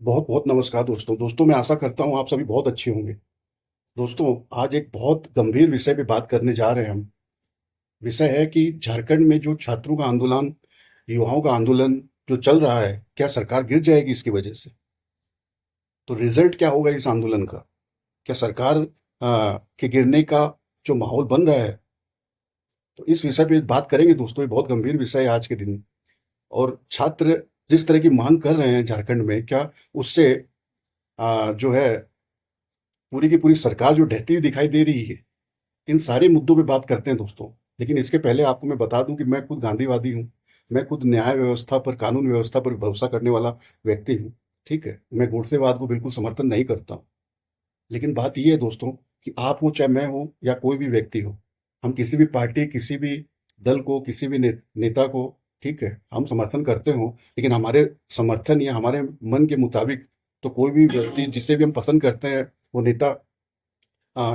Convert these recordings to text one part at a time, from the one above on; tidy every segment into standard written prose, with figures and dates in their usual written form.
बहुत बहुत नमस्कार दोस्तों। मैं आशा करता हूँ आप सभी बहुत अच्छे होंगे। दोस्तों, आज एक बहुत गंभीर विषय पे बात करने जा रहे हैं हम। विषय है कि झारखंड में जो छात्रों का आंदोलन, युवाओं का आंदोलन जो चल रहा है, क्या सरकार गिर जाएगी इसकी वजह से? तो रिजल्ट क्या होगा इस आंदोलन का? क्या सरकार के गिरने का जो माहौल बन रहा है? तो इस विषय पे बात करेंगे दोस्तों। ये बहुत गंभीर विषय है आज के दिन। और छात्र जिस तरह की मांग कर रहे हैं झारखंड में, क्या उससे जो है पूरी की पूरी सरकार जो ढहती हुई दिखाई दे रही है? इन सारे मुद्दों पे बात करते हैं दोस्तों। लेकिन इसके पहले आपको मैं बता दूं कि मैं खुद गांधीवादी हूं। मैं खुद न्याय व्यवस्था पर, कानून व्यवस्था पर भरोसा करने वाला व्यक्ति हूं। ठीक है, मैं गोडसेवाद को बिल्कुल समर्थन नहीं करता हूं। लेकिन बात यह है दोस्तों कि आप हो चाहे मैं हो या कोई भी व्यक्ति हो, हम किसी भी पार्टी, किसी भी दल को, किसी भी नेता को, ठीक है, हम समर्थन करते हो, लेकिन हमारे समर्थन या हमारे मन के मुताबिक तो कोई भी व्यक्ति जिसे भी हम पसंद करते हैं, वो नेता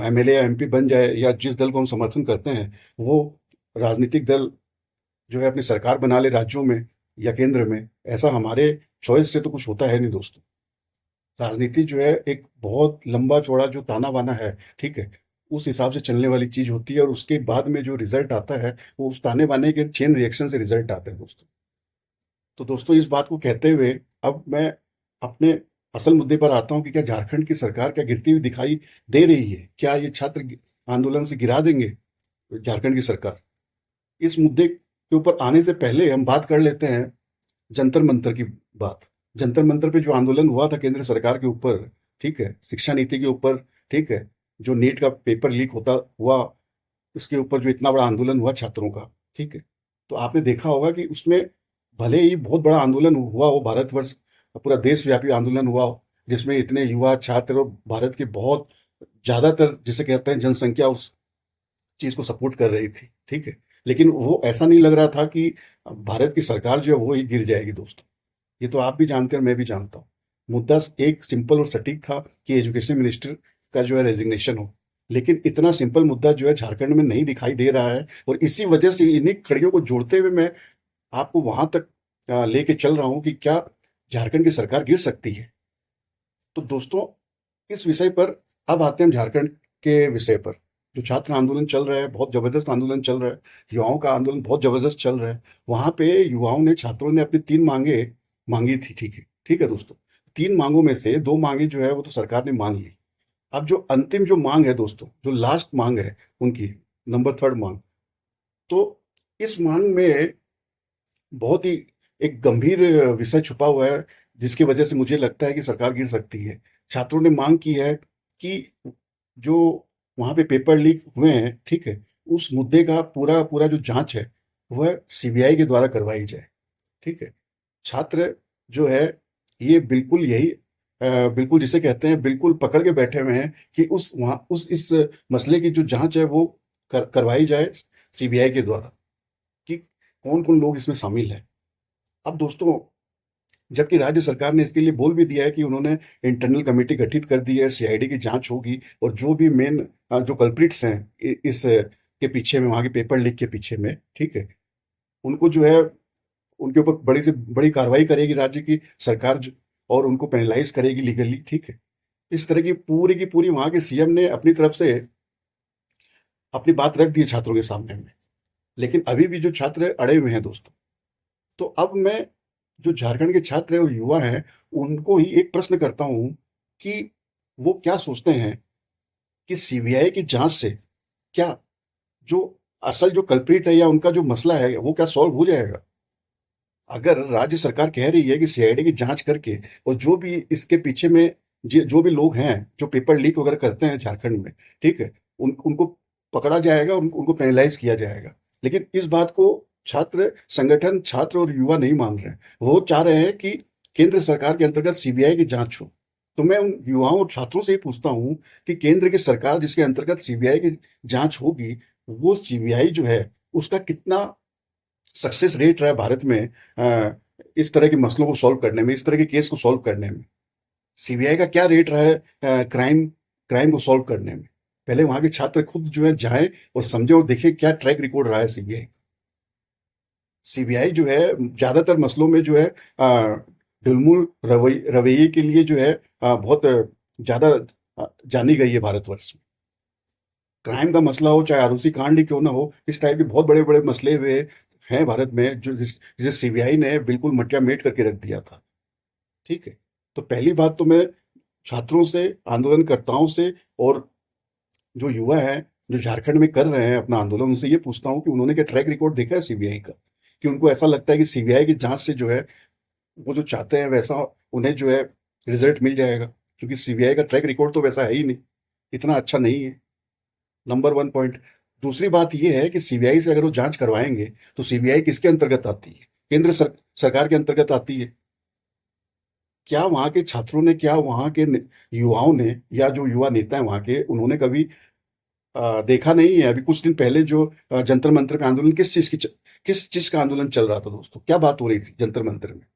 एमएलए या एमपी बन जाए, या जिस दल को हम समर्थन करते हैं वो राजनीतिक दल जो है अपनी सरकार बना ले राज्यों में या केंद्र में, ऐसा हमारे चॉइस से तो कुछ होता है नहीं दोस्तों। राजनीति जो है एक बहुत लंबा चौड़ा जो ताना बाना है, ठीक है, उस हिसाब से चलने वाली चीज होती है, और उसके बाद में जो रिजल्ट आता है वो उस ताने बाने के चेन रिएक्शन से रिजल्ट आता है दोस्तों। तो दोस्तों, इस बात को कहते हुए अब मैं अपने असल मुद्दे पर आता हूं कि क्या झारखंड की सरकार क्या गिरती हुई दिखाई दे रही है? क्या ये छात्र आंदोलन से गिरा देंगे झारखंड की सरकार? इस मुद्दे के ऊपर आने से पहले हम बात कर लेते हैं जंतर मंतर की बात। जंतर मंतर पे जो आंदोलन हुआ था केंद्र सरकार के ऊपर, ठीक है, शिक्षा नीति के ऊपर, ठीक है, जो नीट का पेपर लीक होता हुआ, उसके ऊपर जो इतना बड़ा आंदोलन हुआ छात्रों का, ठीक है, तो आपने देखा होगा कि उसमें भले ही बहुत बड़ा आंदोलन हुआ हो, भारतवर्ष पूरा देशव्यापी आंदोलन हुआ हो, जिसमें इतने युवा छात्र और भारत की बहुत ज्यादातर जिसे कहते हैं जनसंख्या उस चीज को सपोर्ट कर रही थी, ठीक है, लेकिन वो ऐसा नहीं लग रहा था कि भारत की सरकार जो है वो ही गिर जाएगी दोस्तों। ये तो आप भी जानते हैं और मैं भी जानता हूँ। मुद्दा एक सिंपल और सटीक था कि एजुकेशन मिनिस्टर का जो है रेजिग्नेशन हो। लेकिन इतना सिंपल मुद्दा जो है झारखंड में नहीं दिखाई दे रहा है, और इसी वजह से इन्हीं कड़ियों को जोड़ते हुए मैं आपको वहां तक लेके चल रहा हूं कि क्या झारखंड की सरकार गिर सकती है। तो दोस्तों, इस विषय पर अब आते हैं हम झारखंड के विषय पर। जो छात्र आंदोलन चल रहा है, बहुत जबरदस्त आंदोलन चल रहा है, युवाओं का आंदोलन बहुत जबरदस्त चल रहा है। वहां पे युवाओं ने, छात्रों ने अपनी 3 मांगे मांगी थी, ठीक है, ठीक है दोस्तों। 3 मांगों में से 2 मांगे जो है वो तो सरकार ने मान ली। अब जो अंतिम जो मांग है दोस्तों, जो लास्ट मांग है उनकी, नंबर 3rd मांग, तो इस मांग में बहुत ही एक गंभीर विषय छुपा हुआ है, जिसकी वजह से मुझे लगता है कि सरकार गिर सकती है। छात्रों ने मांग की है कि जो वहां पे पेपर लीक हुए हैं, ठीक है, उस मुद्दे का पूरा पूरा जो जांच है वह सीबीआई के द्वारा करवाई जाए, ठीक है। छात्र जो है ये बिल्कुल यही बिल्कुल जिसे कहते हैं बिल्कुल पकड़ के बैठे हुए हैं कि उस वहां उस इस मसले की जो जांच है वो करवाई जाए सीबीआई के द्वारा, कि कौन कौन लोग इसमें शामिल हैं। अब दोस्तों, जबकि राज्य सरकार ने इसके लिए बोल भी दिया है कि उन्होंने इंटरनल कमेटी गठित कर दी है, सीआईडी की जांच होगी, और जो भी मेन जो कल्प्रिट्स हैं इस के पीछे में, वहां के पेपर लीक के पीछे में, ठीक है, उनको जो है उनके ऊपर बड़ी से बड़ी कार्रवाई करेगी राज्य की सरकार, और उनको पेनलाइज करेगी लीगली, ठीक है। इस तरह की पूरी वहां के सीएम ने अपनी तरफ से अपनी बात रख दी है छात्रों के सामने में। लेकिन अभी भी जो छात्र अड़े हुए हैं दोस्तों। तो अब मैं जो झारखंड के छात्र और युवा हैं उनको ही एक प्रश्न करता हूं कि वो क्या सोचते हैं कि सीबीआई की जांच से क्या जो असल जो कल्प्रिट है या उनका जो मसला है वो क्या सॉल्व हो जाएगा? अगर राज्य सरकार कह रही है कि सीआईडी की जांच करके, और जो भी इसके पीछे में जो भी लोग हैं जो पेपर लीक वगैरह करते हैं झारखंड में, ठीक है, उनको पकड़ा जाएगा, उनको पेनलाइज किया जाएगा। लेकिन इस बात को छात्र संगठन, छात्र और युवा नहीं मान रहे हैं। वो चाह रहे हैं कि केंद्र सरकार के अंतर्गत सीबीआई की जांच हो। तो मैं उन युवाओं और छात्रों से ही पूछता हूँ कि केंद्र की सरकार जिसके अंतर्गत सीबीआई की जांच होगी, वो सीबीआई जो है उसका कितना सक्सेस रेट रहा है भारत में इस तरह के मसलों को सॉल्व करने में, इस तरह के केस को सॉल्व करने में? सीबीआई का क्या रेट रहा है क्राइम क्राइम को सॉल्व करने में? पहले वहां के छात्र खुद जो है जाएं और समझे और देखें क्या ट्रैक रिकॉर्ड रहा है सीबीआई। सीबीआई जो है ज्यादातर मसलों में जो है ढुलमुल रवैये के लिए जो है बहुत ज़्यादा जानी गई है भारतवर्ष में। क्राइम का मसला हो, चाहे आरुषि कांड ही क्यों ना हो, इस टाइप के बहुत बड़े-बड़े मसले हुए हैं भारत में, जो जिसे सीबीआई ने बिल्कुल मटिया मेट करके रख दिया था, ठीक है? तो पहली बात तो मैं छात्रों से, आंदोलनकर्ताओं से और जो युवा हैं, जो झारखंड में कर रहे हैं अपना आंदोलन, उनसे ये पूछता हूँ कि उन्होंने क्या ट्रैक रिकॉर्ड देखा है सीबीआई का? कि उनको ऐसा लगता है कि सीबीआई की जाँच से जो है, वो जो चाहते हैं वैसा उन्हें जो है रिज़ल्ट मिल जाएगा? क्योंकि सीबीआई का ट्रैक रिकॉर्ड तो वैसा है ही नहीं, इतना अच्छा नहीं है। Number 1 point. दूसरी बात ये है कि सीबीआई से अगर वो जाँच करवाएँगे, तो सीबीआई किसके अंतर्गत आती है? केंद्र सरकार के अंतर्गत आती है। क्या वहाँ के छात्रों ने, क्या वहाँ के युवाओं ने, या जो युवा नेता हैं वहाँ के, उन्होंने कभी देखा नहीं है? अभी कुछ दिन पहले जो जंतर मंतर पे आंदोलन, किस चीज़ का आंदोलन चल रहा था दोस्तों? क्या बात हो रही थी जंतर मंतर में?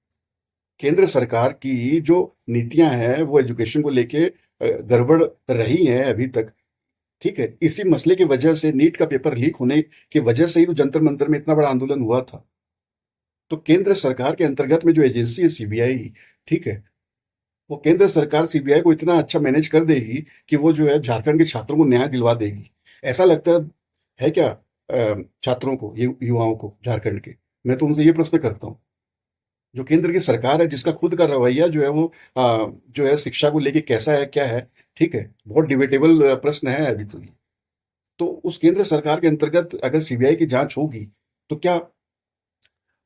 केंद्र सरकार की जो नीतियां हैं वो एजुकेशन को लेके गड़बड़ रही हैं अभी तक, ठीक है? इसी मसले की वजह से, नीट का पेपर लीक होने की वजह से ही तो जंतर मंतर में इतना बड़ा आंदोलन हुआ था। तो केंद्र सरकार के अंतर्गत में जो एजेंसी है सीबीआई, ठीक है, वो केंद्र सरकार सीबीआई को इतना अच्छा मैनेज कर देगी कि वो जो है झारखंड के छात्रों को न्याय दिलवा देगी। ऐसा लगता है क्या छात्रों को, युवाओं को झारखंड के? मैं तो उनसे ये प्रश्न करता हूँ। जो केंद्र की सरकार है, जिसका खुद का रवैया जो है वो जो है शिक्षा को लेके कैसा है, क्या है, ठीक है, बहुत डिबेटेबल प्रश्न है अभी तो ये। तो उस केंद्र सरकार के अंतर्गत अगर सीबीआई की जांच होगी, तो क्या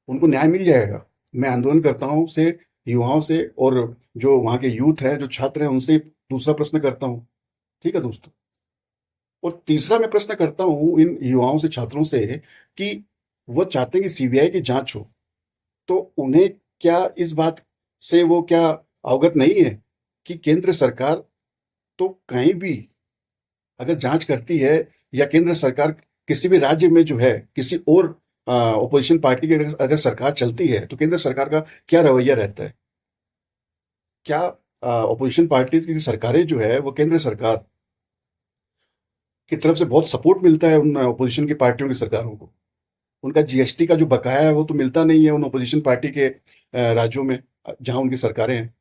उनको न्याय मिल जाएगा? मैं आंदोलनकर्ताओं से, युवाओं से और जो वहाँ के यूथ हैं, जो छात्र हैं, उनसे दूसरा प्रश्न करता हूँ, ठीक है दोस्तों? और तीसरा मैं प्रश्न करता हूँ इन युवाओं से, छात्रों से, कि वो चाहते हैं कि सीबीआई की जांच हो, तो उन्हें क्या इस बात से वो क्या अवगत नहीं है कि केंद्र सरकार तो कहीं भी अगर जांच करती है, या केंद्र सरकार किसी भी राज्य में जो है किसी और ऑपोजिशन पार्टी की अगर सरकार चलती है, तो केंद्र सरकार का क्या रवैया रहता है? क्या ऑपोजिशन पार्टीज की सरकारें जो है वो केंद्र सरकार की तरफ से बहुत सपोर्ट मिलता है उन ऑपोजिशन की पार्टियों की सरकारों को? उनका जीएसटी का जो बकाया है वो तो मिलता नहीं है उन ऑपोजिशन पार्टी के राज्यों में, जहां उनकी सरकारें हैं।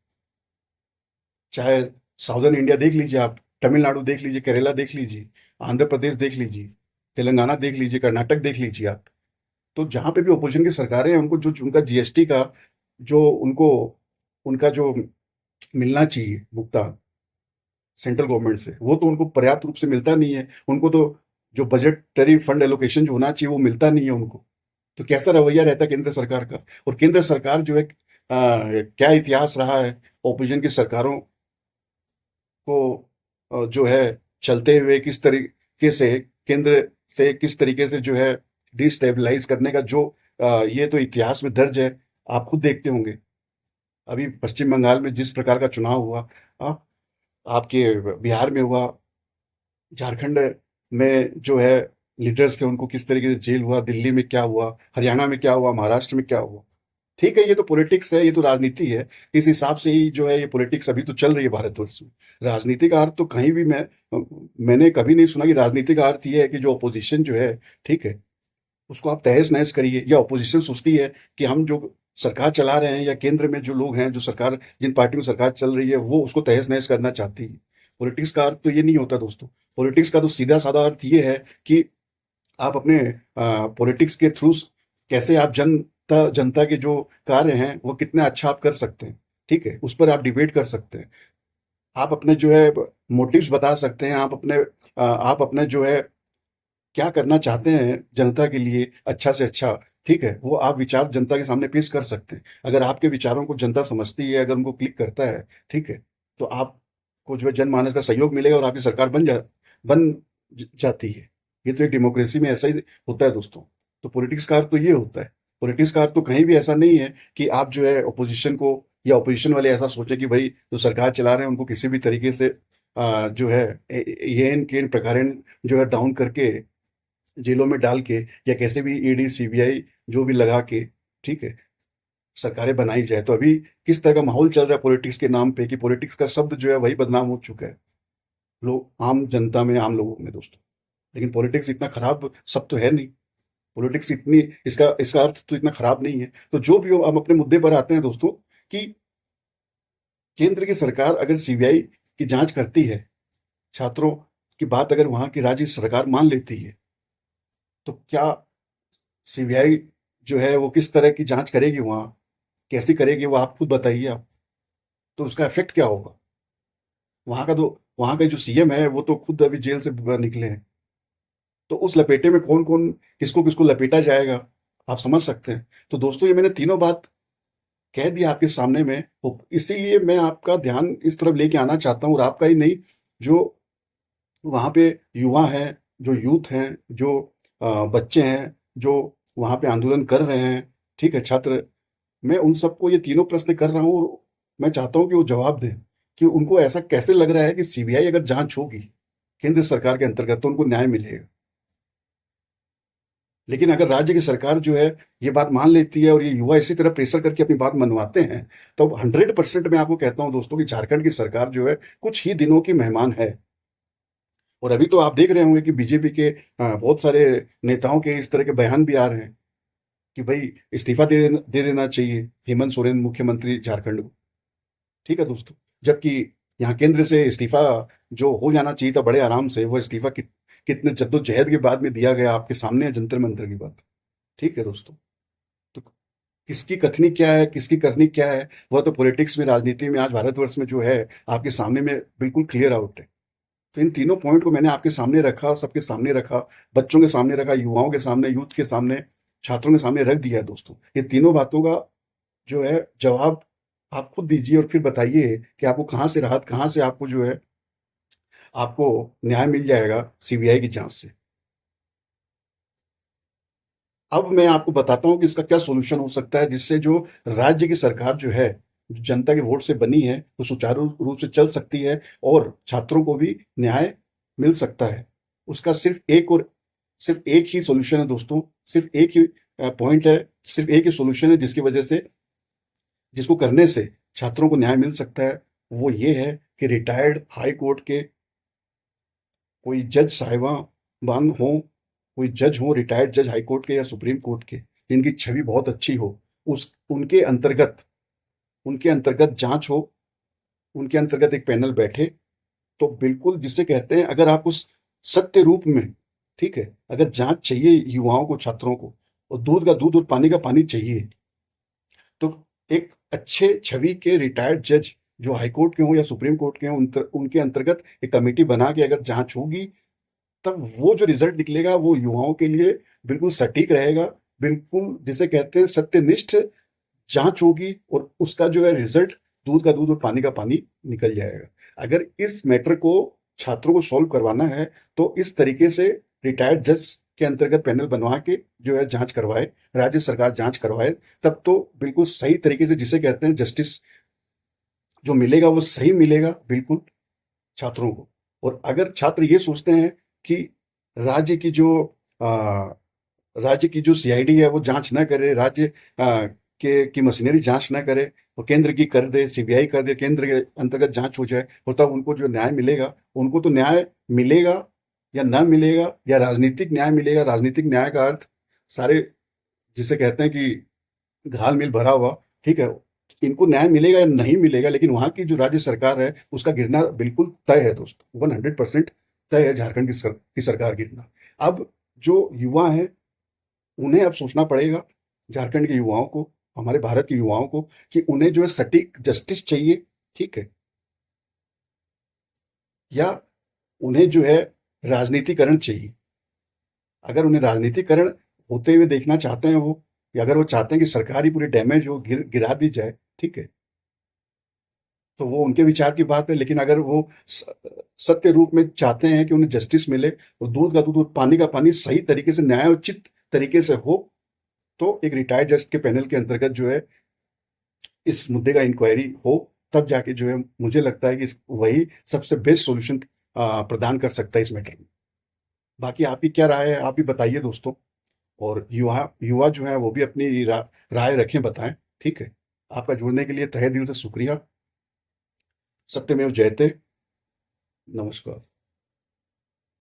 चाहे साउदर्न इंडिया देख लीजिए आप, तमिलनाडु देख लीजिए, केरला देख लीजिए, आंध्र प्रदेश देख लीजिए, तेलंगाना देख लीजिए, कर्नाटक देख लीजिए आप। तो जहाँ पे भी अपोजिशन की सरकारें हैं, उनको जो उनका जीएसटी का जो उनको उनका जो मिलना चाहिए भुगतान सेंट्रल गवर्नमेंट से, वो तो उनको पर्याप्त रूप से मिलता नहीं है। उनको तो जो बजटरी फंड एलोकेशन जो होना चाहिए वो मिलता नहीं है उनको। तो कैसा रवैया रहता है केंद्र सरकार का? और केंद्र सरकार जो है क्या इतिहास रहा है ओपोजिशन की सरकारों को जो है चलते हुए, किस तरीके से केंद्र से किस तरीके से जो है डिस्टेबलाइज करने का जो ये तो इतिहास में दर्ज है, आप खुद देखते होंगे। अभी पश्चिम बंगाल में जिस प्रकार का चुनाव हुआ, अ, आपके बिहार में हुआ, झारखंड में जो है लीडर्स थे उनको किस तरीके से जेल हुआ, दिल्ली में क्या हुआ, हरियाणा में क्या हुआ, महाराष्ट्र में क्या हुआ। ठीक है, ये तो पॉलिटिक्स है, ये तो राजनीति है। इस हिसाब से ही जो है ये पॉलिटिक्स अभी तो चल रही है भारतवर्ष में। राजनीति का अर्थ तो कहीं भी मैंने कभी नहीं सुना कि राजनीति का अर्थ ये है कि जो अपोजिशन जो है, ठीक है, उसको आप तहस नहस करिए। या अपोजिशन सोचती है कि हम जो सरकार चला रहे हैं, या केंद्र में जो लोग हैं, जो सरकार, जिन पार्टियों की सरकार चल रही है, वो उसको तहस नहस करना चाहती है। पॉलिटिक्स का अर्थ तो ये नहीं होता दोस्तों। पॉलिटिक्स का तो सीधा साधा अर्थ ये है कि आप अपने पॉलिटिक्स के थ्रू कैसे आप जनता जनता के जो कार्य हैं वो कितना अच्छा आप कर सकते हैं, ठीक है, उस पर आप डिबेट कर सकते हैं। आप अपने जो है मोटिव्स बता सकते हैं, आप अपने जो है क्या करना चाहते हैं जनता के लिए अच्छा से अच्छा, ठीक है, वो आप विचार जनता के सामने पेश कर सकते हैं। अगर आपके विचारों को जनता समझती है, अगर उनको क्लिक करता है, ठीक है, तो आपको जो है जनमानस का सहयोग मिलेगा और आपकी सरकार बन जाती है। ये तो एक डेमोक्रेसी में ऐसा ही होता है दोस्तों। तो पॉलिटिक्स का अर्थ तो ये होता है। पॉलिटिक्स का अर्थ तो कहीं भी ऐसा नहीं है कि आप जो है अपोजिशन को, या अपोजिशन वाले ऐसा सोचें कि भाई जो सरकार चला रहे हैं उनको किसी भी तरीके से जो है ये इन के प्रकार जो है डाउन करके जेलों में डाल के, या कैसे भी ईडी सीबीआई जो भी लगा के, ठीक है, सरकारें बनाई जाए। तो अभी किस तरह का माहौल चल रहा है पॉलिटिक्स के नाम पे, कि पॉलिटिक्स का शब्द जो है वही बदनाम हो चुका है लोग, आम जनता में, आम लोगों में दोस्तों। लेकिन पॉलिटिक्स इतना खराब शब्द तो है नहीं। पॉलिटिक्स इतनी, इसका इसका अर्थ तो इतना खराब नहीं है। तो जो भी हो, हम अपने मुद्दे पर आते हैं दोस्तों, कि केंद्र की सरकार अगर सीबीआई की जांच करती है, छात्रों की बात अगर वहां की राज्य सरकार मान लेती है, तो क्या सीबीआई जो है वो किस तरह की जांच करेगी वहां, कैसी करेगी वो आप खुद बताइए आप। तो उसका इफेक्ट क्या होगा? वहां का तो वहां का जो सीएम है वो तो खुद अभी जेल से निकले हैं। तो उस लपेटे में कौन कौन, किसको किसको लपेटा जाएगा, आप समझ सकते हैं। तो दोस्तों, ये मैंने तीनों बात कह दिया आपके सामने में, तो इसीलिए मैं आपका ध्यान इस तरफ लेके आना चाहता हूँ, और आपका ही नहीं, जो वहाँ पे युवा हैं, जो यूथ हैं, जो बच्चे हैं, जो वहाँ पे आंदोलन कर रहे हैं, ठीक है, छात्र, मैं उन सबको ये तीनों प्रश्न कर रहा हूँ, और मैं चाहता हूँ कि वो जवाब दें कि उनको ऐसा कैसे लग रहा है कि सीबीआई अगर जांच होगी केंद्र सरकार के अंतर्गत तो उनको न्याय मिलेगा। लेकिन अगर राज्य की सरकार जो है ये बात मान लेती है और ये युवा इसी तरह प्रेशर करके अपनी बात मनवाते हैं, तो 100% मैं आपको कहता हूं दोस्तों कि झारखंड की सरकार जो है कुछ ही दिनों की मेहमान है। और अभी तो आप देख रहे होंगे कि बीजेपी के बहुत सारे नेताओं के इस तरह के बयान भी आ रहे हैं कि भाई इस्तीफा दे देना चाहिए हेमंत सोरेन, मुख्यमंत्री झारखंड को। ठीक है दोस्तों, जबकि यहाँ केंद्र से इस्तीफा जो हो जाना चाहिए था बड़े आराम से, वो इस्तीफा कितने जद्दोजहद के बाद में दिया गया, आपके सामने है जंतर मंतर की बात। ठीक है दोस्तों, तो किसकी कथनी क्या है, किसकी करनी क्या है, वह तो पॉलिटिक्स में, राजनीति में आज भारतवर्ष में जो है आपके सामने में बिल्कुल क्लियर आउट है। तो इन तीनों पॉइंट को मैंने आपके सामने रखा, सबके सामने रखा, बच्चों के सामने रखा, युवाओं के सामने, यूथ के सामने, छात्रों के सामने रख दिया है दोस्तों। ये तीनों बातों का जो है जवाब आप खुद दीजिए, और फिर बताइए कि आपको कहाँ से राहत, कहाँ से आपको जो है आपको न्याय मिल जाएगा सीबीआई की जांच से। अब मैं आपको बताता हूँ कि इसका क्या सॉल्यूशन हो सकता है, जिससे जो राज्य की सरकार जो है, जो जनता के वोट से बनी है, वो सुचारू रूप से चल सकती है और छात्रों को भी न्याय मिल सकता है। उसका सिर्फ एक ही सॉल्यूशन है दोस्तों, सिर्फ एक ही पॉइंट है, सिर्फ एक ही सॉल्यूशन है जिसकी वजह से, जिसको करने से छात्रों को न्याय मिल सकता है। वो ये है कि रिटायर्ड हाई कोर्ट के कोई जज साहिबान हो, कोई जज हो, रिटायर्ड जज हाई कोर्ट के या सुप्रीम कोर्ट के, जिनकी छवि बहुत अच्छी हो, उस उनके अंतर्गत जांच हो, उनके अंतर्गत एक पैनल बैठे, तो बिल्कुल जिसे कहते हैं, अगर आप उस सत्य रूप में, ठीक है, अगर जांच चाहिए युवाओं को, छात्रों को, और दूध का दूध और पानी का पानी चाहिए, तो एक अच्छे छवि के रिटायर्ड जज जो हाई कोर्ट के हों या सुप्रीम कोर्ट के हों, उनके अंतर्गत एक कमेटी बना के अगर जांच होगी, तब वो जो रिजल्ट निकलेगा वो युवाओं के लिए बिल्कुल सटीक रहेगा। बिल्कुल जिसे कहते हैं सत्यनिष्ठ जांच होगी, और उसका जो है रिजल्ट दूध का दूध और पानी का पानी निकल जाएगा। अगर इस मैटर को छात्रों को सॉल्व करवाना है, तो इस तरीके से रिटायर्ड जज के अंतर्गत पैनल बनवा के जो है जांच करवाए, राज्य सरकार जांच करवाए, तब तो बिल्कुल सही तरीके से, जिसे कहते हैं जस्टिस जो मिलेगा वो सही मिलेगा बिल्कुल छात्रों को। और अगर छात्र ये सोचते हैं कि राज्य की जो आ, राज्य की जो सीआईडी है वो जांच ना करे, राज्य के की मशीनरी जांच ना करे, तो केंद्र की कर दे, सीबीआई कर दे, केंद्र के अंतर्गत जांच हो जाए, और तब उनको जो न्याय मिलेगा, उनको तो न्याय मिलेगा या ना मिलेगा, या राजनीतिक न्याय मिलेगा। राजनीतिक न्याय का अर्थ सारे, जिसे कहते हैं कि घाल मिल भरा हुआ, ठीक है, इनको न्याय मिलेगा या नहीं मिलेगा, लेकिन वहां की जो राज्य सरकार है उसका गिरना बिल्कुल तय है दोस्तों, 100% तय है झारखंड की सरकार गिरना। अब जो युवा है उन्हें अब सोचना पड़ेगा, झारखंड के युवाओं को, हमारे भारत के युवाओं को, कि उन्हें जो है सटीक जस्टिस चाहिए, ठीक है, या उन्हें जो है राजनीतिकरण चाहिए। अगर उन्हें राजनीतिकरण होते हुए देखना चाहते हैं वो, या अगर वो चाहते हैं कि सरकार ही पूरी डैमेज हो, गिरा दी जाए, ठीक है, तो वो उनके विचार की बात है। लेकिन अगर वो सत्य रूप में चाहते हैं कि उन्हें जस्टिस मिले, और दूध का दूध और पानी का पानी सही तरीके से, न्यायोचित तरीके से हो, तो एक रिटायर्ड जज के पैनल के अंतर्गत जो है इस मुद्दे का इंक्वायरी हो, तब जाके जो है मुझे लगता है कि वही सबसे बेस्ट सॉल्यूशन प्रदान कर सकता है इस मैटर में। बाकी आपकी क्या राय है, आप भी बताइए दोस्तों। और युवा युवा जो है वो भी अपनी राय रखें, बताएं। ठीक है, आपका जुड़ने के लिए तहे दिल से शुक्रिया। सत्यमेव जयते। नमस्कार।